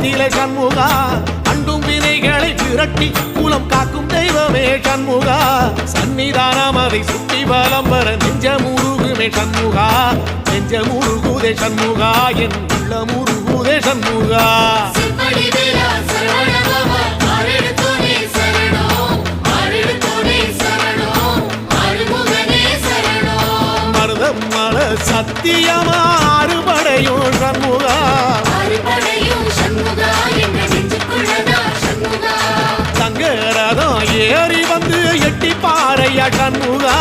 நிலை சண்முகா அண்டும் வினைகளை விரட்டி குலம் காக்கும் தெய்வமே சண்முகா சன்னிதானம் அதை சுற்றி பலம் வர நெஞ்சமுருகுமே சண்முகா நெஞ்சமுருகுதே சண்முகா என் உள்ளமுருகுதே சண்முகா மருதமல சத்தியமா அறுபடையும் சண்முகா தங்கரதம் ஏறி வந்து எட்டி பாறையா சண்முகா